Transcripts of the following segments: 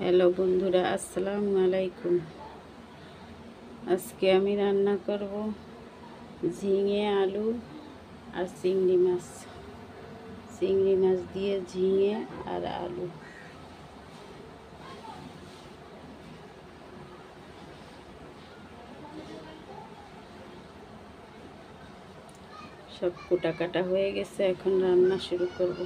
Hello বন্ধুরা, আসসালামু আলাইকুম। আজকে আমি রান্না করব ঝিঙে আলু আর চিংড়ি মাছ। চিংড়ি মাছ দিয়ে ঝিঙে আর আলু। সব কোটা কাটা হয়ে গেছে, এখন রান্না শুরু করব।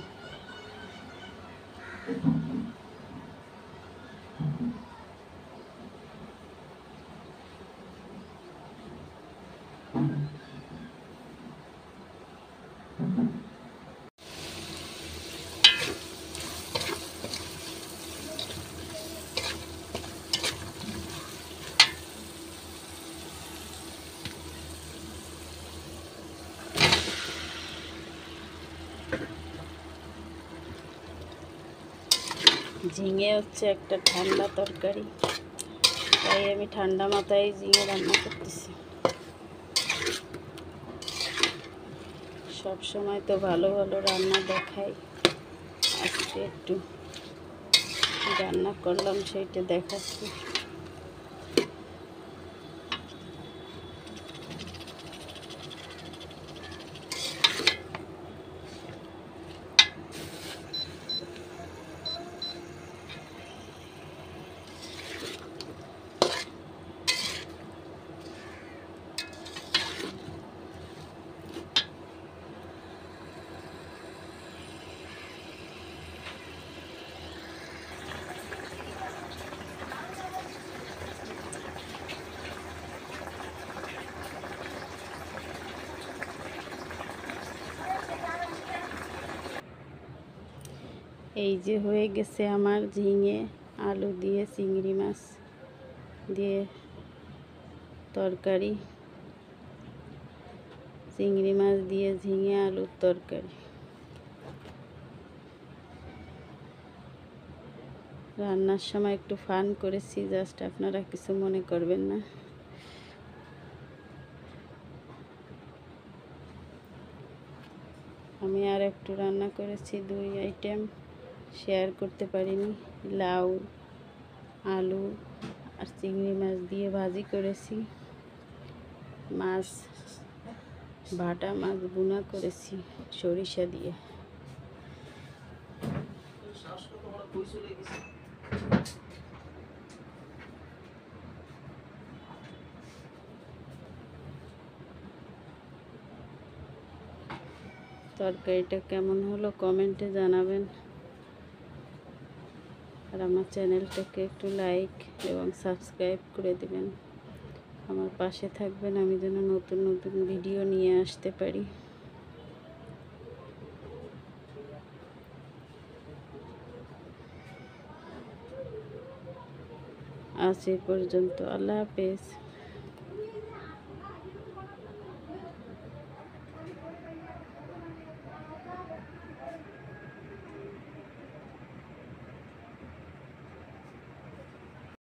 ঝিঙে হচ্ছে একটা ঠান্ডা তরকারি, তাই আমি ঠান্ডা মাথায় ঝিঙে রান্না করতেছি। সব সময় তো ভালো ভালো রান্না দেখাই, আজকে একটু রান্না করলাম, সেইটা দেখাচ্ছি। এই যে হয়ে গেছে আমার ঝিঙে আলু দিয়ে চিংড়ি মাছ দিয়ে তরকারি। চিংড়ি মাছ দিয়ে ঝিঙে আলুর তরকারি। রান্নার সময় একটু ফান করেছি, জাস্ট আপনারা কিছু মনে করবেন না। আমি আর একটু রান্না করেছি, 2 আইটেম শেয়ার করতে পারিনি। লাউ আলু আর চিংড়ি মাছ দিয়ে ভাজি করেছি, মাছ ভাটা মাছ ভুনা করেছি সরিষা দিয়ে। তরকারিটা কেমন হলো কমেন্টে জানাবেন, আর আমার চ্যানেলটাকে একটু লাইক এবং সাবস্ক্রাইব করে দেবেন। আমার পাশে থাকবেন, আমি যেন নতুন নতুন ভিডিও নিয়ে আসতে পারি। আজ এই পর্যন্ত, আল্লাহ হাফেজ।